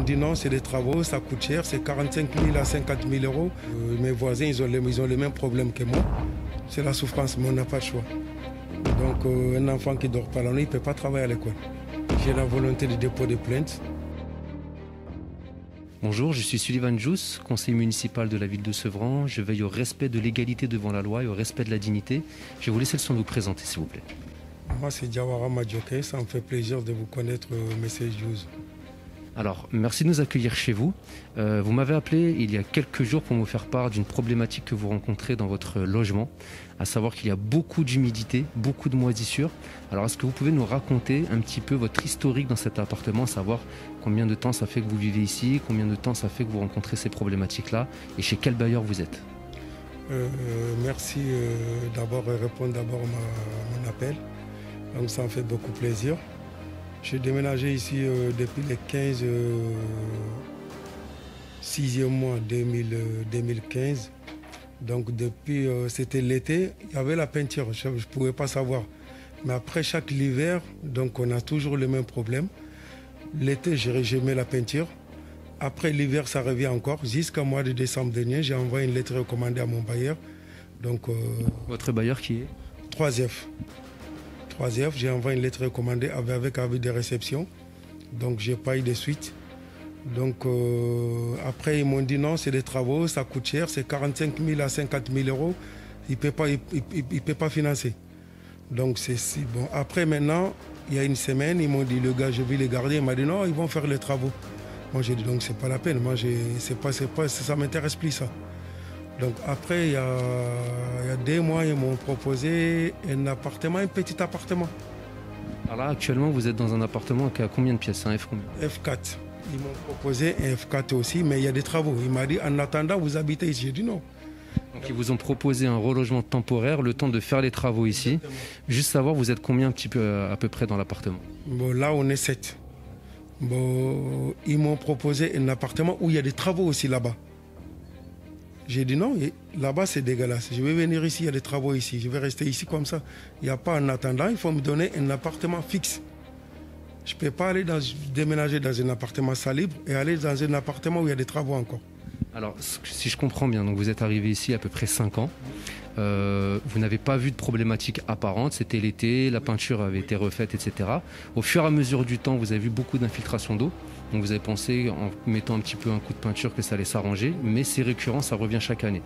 dit non, c'est des travaux, ça coûte cher, c'est 45 000 à 50 000 euros. Mes voisins, ils ont les mêmes problèmes que moi. C'est la souffrance, mais on n'a pas le choix. Donc un enfant qui ne dort pas la nuit, il ne peut pas travailler à l'école. J'ai la volonté de déposer des plaintes. Bonjour, je suis Sullivan Jous, conseiller municipal de la ville de Sevran. Je veille au respect de l'égalité devant la loi et au respect de la dignité. Je vais vous laisser le soin de vous présenter, s'il vous plaît. Moi, c'est Diawara Madjoke. Ça me fait plaisir de vous connaître, M. Jous. Alors, merci de nous accueillir chez vous. Vous m'avez appelé il y a quelques jours pour me faire part d'une problématique que vous rencontrez dans votre logement, à savoir qu'il y a beaucoup d'humidité, beaucoup de moisissures. Alors, est-ce que vous pouvez nous raconter un petit peu votre historique dans cet appartement, à savoir combien de temps ça fait que vous vivez ici, combien de temps ça fait que vous rencontrez ces problématiques-là, et chez quel bailleur vous êtes? Merci d'abord répondre à mon appel. Donc, ça me fait beaucoup plaisir. J'ai déménagé ici depuis le 6e mois 2015. Donc depuis, c'était l'été, il y avait la peinture, je ne pouvais pas savoir. Mais après chaque hiver, donc on a toujours le même problème. L'été, je mets la peinture. Après l'hiver, ça revient encore. Jusqu'au mois de décembre dernier, j'ai envoyé une lettre recommandée à mon bailleur. Donc, votre bailleur qui est 3F. J'ai envoyé une lettre recommandée avec avis de réception. Donc, je n'ai pas eu de suite. Donc, après, ils m'ont dit non, c'est des travaux, ça coûte cher, c'est 45 000 à 50 000 euros. Il ne peut pas financer. Donc, c'est si bon. Après, maintenant, il y a une semaine, ils m'ont dit, le gars, je vais les garder. Il m'a dit non, ils vont faire les travaux. Moi, j'ai dit donc, c'est pas la peine. Moi, ça ne m'intéresse plus, ça. Donc après, il y a 2 mois, ils m'ont proposé un appartement, un petit appartement. Alors là, actuellement, vous êtes dans un appartement qui a combien de pièces? Un F combien? F4. Ils m'ont proposé un F4 aussi, mais il y a des travaux. Il m'a dit, en attendant, vous habitez ici. J'ai dit non. Donc ils vous ont proposé un relogement temporaire, le temps de faire les travaux ici. Exactement. Juste savoir, vous êtes combien un petit peu à peu près dans l'appartement? Bon, là, on est 7. Bon, ils m'ont proposé un appartement où il y a des travaux aussi là-bas. J'ai dit non, là-bas c'est dégueulasse. Je vais venir ici, il y a des travaux ici. Je vais rester ici comme ça. Il n'y a pas en attendant, il faut me donner un appartement fixe. Je ne peux pas aller déménager dans un appartement salibre et aller dans un appartement où il y a des travaux encore. Alors, si je comprends bien, donc vous êtes arrivé ici il y a à peu près 5 ans. Vous n'avez pas vu de problématique apparente, c'était l'été, la peinture avait été refaite, etc. Au fur et à mesure du temps, vous avez vu beaucoup d'infiltration d'eau. Donc vous avez pensé, en mettant un petit peu un coup de peinture, que ça allait s'arranger, mais c'est récurrent, ça revient chaque année.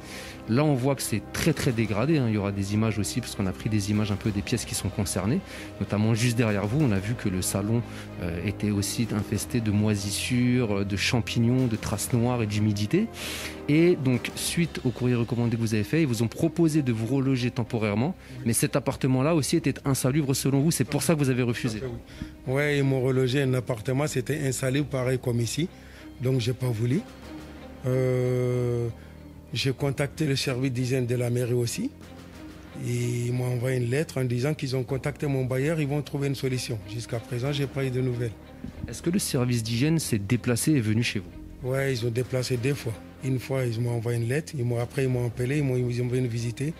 Là, on voit que c'est très très dégradé, hein. Il y aura des images aussi, parce qu'on a pris des images un peu des pièces qui sont concernées, notamment juste derrière vous, on a vu que le salon était aussi infesté de moisissures, de champignons, de traces noires et d'humidité. Et donc, suite au courrier recommandé que vous avez fait, ils vous ont proposé de vous reloger temporairement, mais cet appartement-là aussi était insalubre selon vous, c'est pour ça que vous avez refusé. Oui, ils m'ont relogé un appartement, c'était insalubre pareil comme ici, donc je n'ai pas voulu. J'ai contacté le service d'hygiène de la mairie aussi. Et ils m'ont envoyé une lettre en disant qu'ils ont contacté mon bailleur, ils vont trouver une solution. Jusqu'à présent, je n'ai pas eu de nouvelles. Est-ce que le service d'hygiène s'est déplacé et est venu chez vous? Oui, ils ont déplacé 2 fois. Une fois, ils m'ont envoyé une lettre. Après, ils m'ont appelé, ils m'ont venu visiter.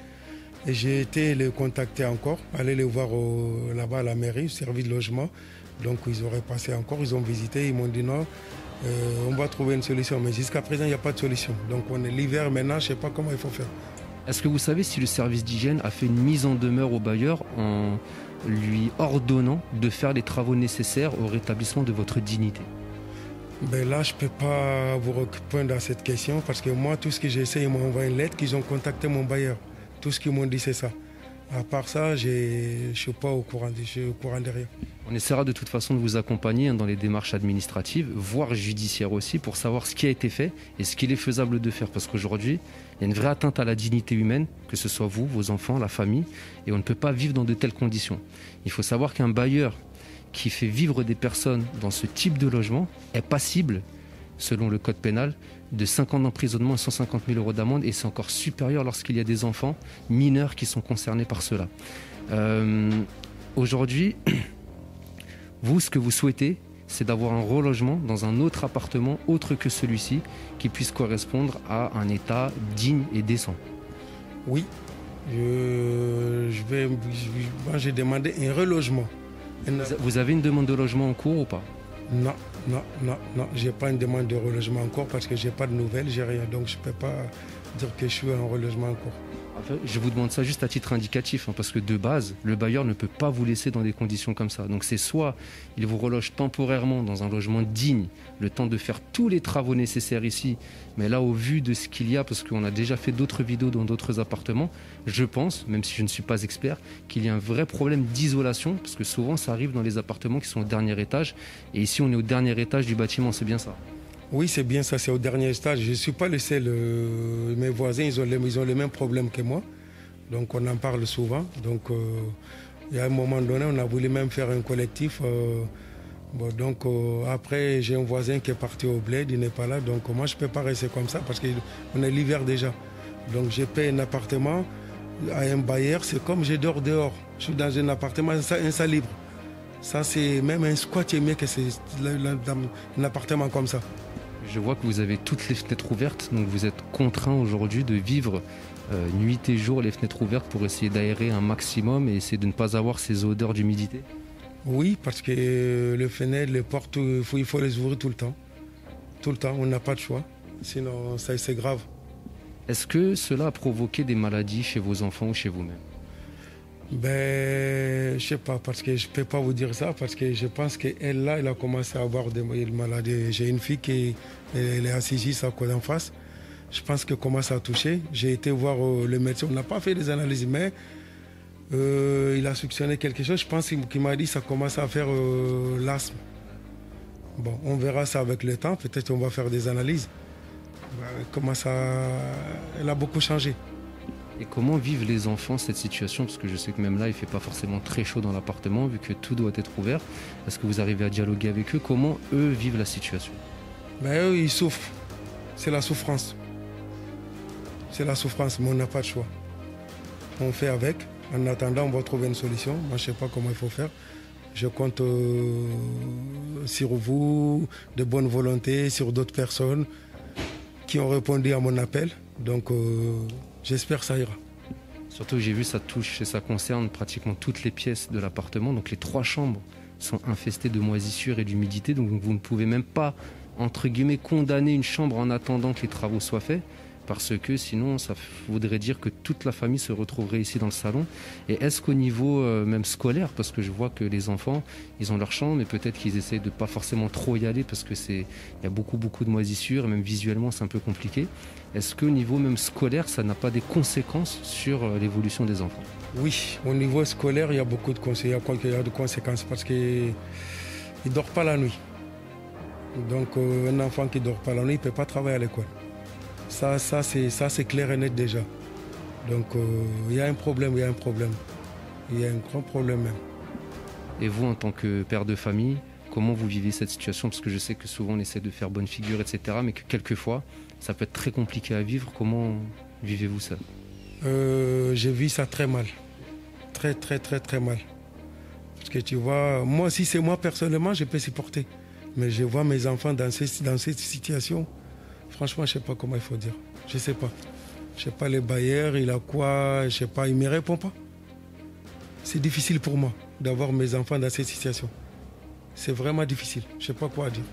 Et j'ai été les contacter encore, aller les voir là-bas à la mairie, au service de logement. Donc, ils auraient passé encore, ils ont visité, ils m'ont dit non, on va trouver une solution. Mais jusqu'à présent, il n'y a pas de solution. Donc, on est l'hiver maintenant, je ne sais pas comment il faut faire. Est-ce que vous savez si le service d'hygiène a fait une mise en demeure au bailleur en lui ordonnant de faire les travaux nécessaires au rétablissement de votre dignité? Ben là, je ne peux pas vous répondre à cette question parce que moi, tout ce que j'essaie, ils m'ont envoyé une lettre qu'ils ont contacté mon bailleur. Tout ce qu'ils m'ont dit, c'est ça. À part ça, je ne suis pas au courant de rien. On essaiera de toute façon de vous accompagner dans les démarches administratives, voire judiciaires aussi, pour savoir ce qui a été fait et ce qu'il est faisable de faire. Parce qu'aujourd'hui, il y a une vraie atteinte à la dignité humaine, que ce soit vous, vos enfants, la famille, et on ne peut pas vivre dans de telles conditions. Il faut savoir qu'un bailleur qui fait vivre des personnes dans ce type de logement est passible, selon le code pénal, de 5 ans d'emprisonnement et 150 000 euros d'amende, et c'est encore supérieur lorsqu'il y a des enfants mineurs qui sont concernés par cela. Aujourd'hui, vous, ce que vous souhaitez, c'est d'avoir un relogement dans un autre appartement autre que celui-ci, qui puisse correspondre à un état digne et décent. Oui, moi j'ai demandé un relogement. Vous avez une demande de logement en cours ou pas? Non, non, j'ai pas une demande de relogement encore parce que j'ai pas de nouvelles, j'ai rien. Donc je peux pas dire que je suis en relogement encore. Je vous demande ça juste à titre indicatif, parce que de base, le bailleur ne peut pas vous laisser dans des conditions comme ça. Donc c'est soit il vous reloge temporairement dans un logement digne, le temps de faire tous les travaux nécessaires ici, mais là au vu de ce qu'il y a, parce qu'on a déjà fait d'autres vidéos dans d'autres appartements, je pense, même si je ne suis pas expert, qu'il y a un vrai problème d'isolation, parce que souvent ça arrive dans les appartements qui sont au dernier étage, et ici on est au dernier étage du bâtiment, c'est bien ça? Oui, c'est bien ça, c'est au dernier stade. Je ne suis pas le seul. Mes voisins, ils ont les mêmes problèmes que moi. Donc on en parle souvent. Donc il y a un moment donné, on a voulu même faire un collectif. Après, j'ai un voisin qui est parti au bled, il n'est pas là. Donc moi, je ne peux pas rester comme ça parce qu'on est l'hiver déjà. Donc je paye un appartement à un bailleur. C'est comme je dors dehors. Je suis dans un appartement insalubre. Ça, c'est même un squat mieux que c'est un appartement comme ça. Je vois que vous avez toutes les fenêtres ouvertes, donc vous êtes contraint aujourd'hui de vivre nuit et jour les fenêtres ouvertes pour essayer d'aérer un maximum et essayer de ne pas avoir ces odeurs d'humidité. Oui, parce que les fenêtres, les portes, il faut les ouvrir tout le temps. Tout le temps, on n'a pas de choix. Sinon, c'est grave. Est-ce que cela a provoqué des maladies chez vos enfants ou chez vous-même? Je sais pas, parce que je peux pas vous dire ça, parce que je pense qu'elle, là, elle a commencé à avoir des maladies. J'ai une fille qui elle est assise à côté en face. Je pense qu'elle commence à toucher. J'ai été voir le médecin. On n'a pas fait des analyses, mais il a suctionné quelque chose. Je pense qu'il m'a dit que ça commence à faire l'asthme. Bon, on verra ça avec le temps. Peut-être qu'on va faire des analyses. Elle a beaucoup changé. Et comment vivent les enfants cette situation? Parce que je sais que même là, il ne fait pas forcément très chaud dans l'appartement, vu que tout doit être ouvert. Est-ce que vous arrivez à dialoguer avec eux? Comment eux vivent la situation? Eux, ils souffrent. C'est la souffrance. C'est la souffrance, mais on n'a pas de choix. On fait avec. En attendant, on va trouver une solution. Moi, je ne sais pas comment il faut faire. Je compte sur vous, de bonne volonté, sur d'autres personnes qui ont répondu à mon appel. Donc, j'espère que ça ira. Surtout que j'ai vu ça touche et ça concerne pratiquement toutes les pièces de l'appartement. Donc les 3 chambres sont infestées de moisissures et d'humidité. Donc vous ne pouvez même pas, entre guillemets, condamner une chambre en attendant que les travaux soient faits. Parce que sinon, ça voudrait dire que toute la famille se retrouverait ici dans le salon. Et est-ce qu'au niveau même scolaire, parce que je vois que les enfants, ils ont leur chambre, mais peut-être qu'ils essayent de ne pas forcément trop y aller parce qu'il y a beaucoup de moisissures, et même visuellement, c'est un peu compliqué. Est-ce qu'au niveau même scolaire, ça n'a pas des conséquences sur l'évolution des enfants? Oui, au niveau scolaire, il y a beaucoup de conséquences parce qu'il ne dort pas la nuit. Donc un enfant qui ne dort pas la nuit, il ne peut pas travailler à l'école. Ça c'est clair et net déjà. Donc il y a un problème. Il y a un grand problème même. Et vous, en tant que père de famille, comment vous vivez cette situation? Parce que je sais que souvent on essaie de faire bonne figure, etc. Mais que quelquefois, ça peut être très compliqué à vivre. Comment vivez-vous ça? Je vis ça très mal. Très mal. Parce que tu vois, moi, si c'est moi personnellement, je peux supporter. Mais je vois mes enfants dans cette situation. Franchement, je ne sais pas comment il faut dire. Je ne sais pas. Je ne sais pas les bailleurs, il a quoi, je ne sais pas, il ne me répond pas. C'est difficile pour moi d'avoir mes enfants dans cette situation. C'est vraiment difficile. Je ne sais pas quoi dire.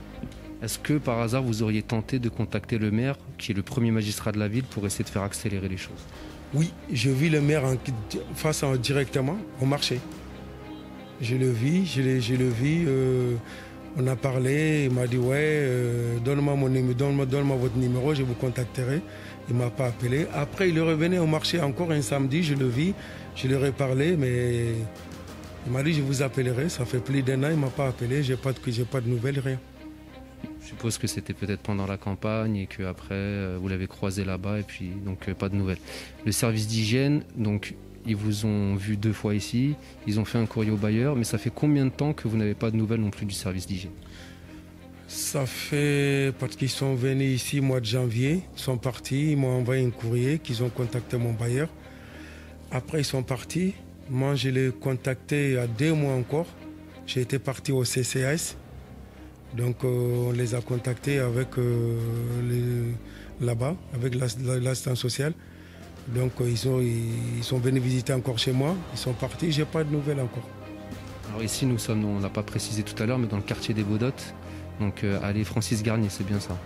Est-ce que par hasard vous auriez tenté de contacter le maire, qui est le premier magistrat de la ville, pour essayer de faire accélérer les choses? Oui, je vis le maire directement au marché. Je le vis, on a parlé, il m'a dit donne-moi votre numéro, je vous contacterai. Il ne m'a pas appelé. Après, il est revenu au marché encore un samedi, je le vis, je lui ai parlé, mais il m'a dit je vous appellerai. Ça fait plus d'1 an, il ne m'a pas appelé, j'ai pas de nouvelles, rien. Je suppose que c'était peut-être pendant la campagne et qu'après vous l'avez croisé là-bas et puis donc pas de nouvelles. Le service d'hygiène, donc ils vous ont vu 2 fois ici, ils ont fait un courrier au bailleur, mais ça fait combien de temps que vous n'avez pas de nouvelles non plus du service d'hygiène? Ça fait, parce qu'ils sont venus ici au mois de janvier, ils sont partis, ils m'ont envoyé un courrier qu'ils ont contacté mon bailleur. Après ils sont partis, moi je l'ai contacté il y a 2 mois encore, j'ai été parti au CCAS. Donc on les a contactés avec là-bas, avec l'assistance sociale. Donc ils sont venus visiter encore chez moi, ils sont partis, je n'ai pas de nouvelles encore. Alors ici nous sommes, on ne l'a pas précisé tout à l'heure, mais dans le quartier des Baudottes, Donc allez, Francis Garnier, c'est bien ça.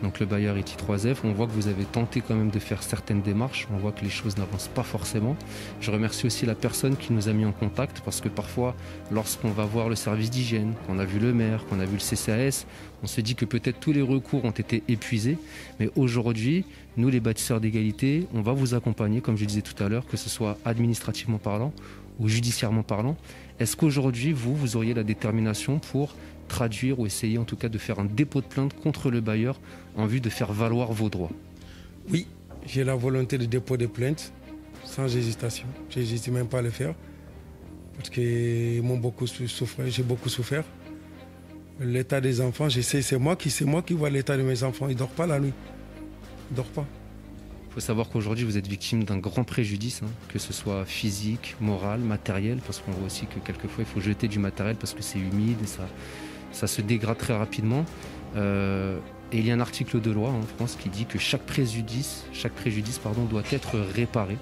Donc le bailleur IT3F, on voit que vous avez tenté quand même de faire certaines démarches, on voit que les choses n'avancent pas forcément. Je remercie aussi la personne qui nous a mis en contact parce que parfois, lorsqu'on va voir le service d'hygiène, qu'on a vu le maire, qu'on a vu le CCAS, on se dit que peut-être tous les recours ont été épuisés. Mais aujourd'hui, nous les bâtisseurs d'égalité, on va vous accompagner, comme je disais tout à l'heure, que ce soit administrativement parlant ou judiciairement parlant. Est-ce qu'aujourd'hui, vous auriez la détermination pour traduire ou essayer en tout cas de faire un dépôt de plainte contre le bailleur en vue de faire valoir vos droits? Oui, j'ai la volonté de dépôt de plainte sans hésitation. Je n'hésite même pas à le faire parce qu'ils m'ont beaucoup souffert, j'ai beaucoup souffert. L'état des enfants, je sais, c'est moi qui vois l'état de mes enfants. Ils ne dorment pas la nuit. Ils ne dorment pas. Il faut savoir qu'aujourd'hui, vous êtes victime d'un grand préjudice, que ce soit physique, moral, matériel, parce qu'on voit aussi que quelquefois, il faut jeter du matériel parce que c'est humide et ça se dégrade très rapidement. Et il y a un article de loi en France qui dit que chaque préjudice doit être réparé.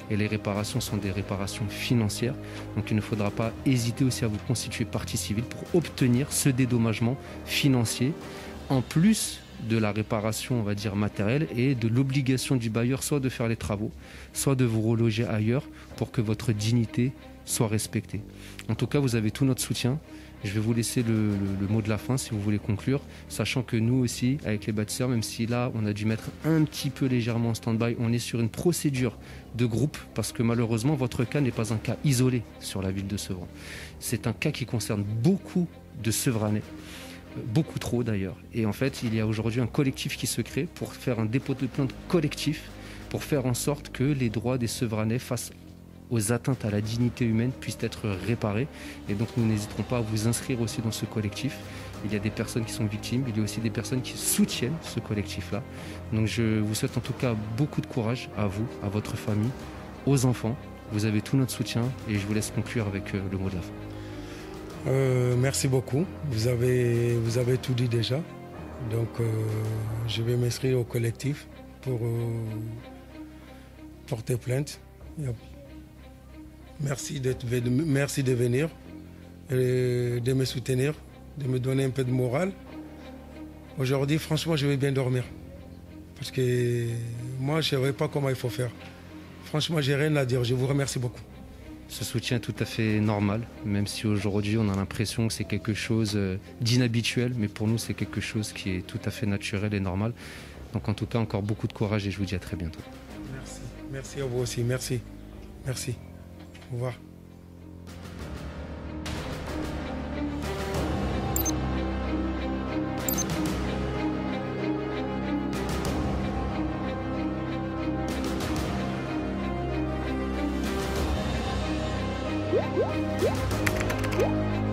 Et les réparations sont des réparations financières. Donc il ne faudra pas hésiter aussi à vous constituer partie civile pour obtenir ce dédommagement financier, en plus de la réparation, on va dire, matérielle et de l'obligation du bailleur soit de faire les travaux, soit de vous reloger ailleurs pour que votre dignité soit respectée. En tout cas, vous avez tout notre soutien. Je vais vous laisser le mot de la fin si vous voulez conclure, sachant que nous aussi, avec les bâtisseurs, même si là, on a dû mettre un petit peu légèrement en stand-by, on est sur une procédure de groupe parce que malheureusement, votre cas n'est pas un cas isolé sur la ville de Sevran. C'est un cas qui concerne beaucoup de Sevranais. Beaucoup trop d'ailleurs. Et en fait, il y a aujourd'hui un collectif qui se crée pour faire un dépôt de plainte collectif, pour faire en sorte que les droits des Sevranais face aux atteintes à la dignité humaine puissent être réparés. Et donc nous n'hésiterons pas à vous inscrire aussi dans ce collectif. Il y a des personnes qui sont victimes, il y a aussi des personnes qui soutiennent ce collectif-là. Donc je vous souhaite en tout cas beaucoup de courage à vous, à votre famille, aux enfants. Vous avez tout notre soutien et je vous laisse conclure avec le mot de la fin. Merci beaucoup. Vous avez tout dit déjà. Donc, je vais m'inscrire au collectif pour porter plainte. Merci de venir, et de me soutenir, de me donner un peu de morale. Aujourd'hui, franchement, je vais bien dormir. Parce que moi, je ne savais pas comment il faut faire. Franchement, je n'ai rien à dire. Je vous remercie beaucoup. Ce soutien est tout à fait normal, même si aujourd'hui on a l'impression que c'est quelque chose d'inhabituel, mais pour nous c'est quelque chose qui est tout à fait naturel et normal. Donc en tout cas, encore beaucoup de courage et je vous dis à très bientôt. Merci. Merci à vous aussi. Merci. Merci. Au revoir. Yeah.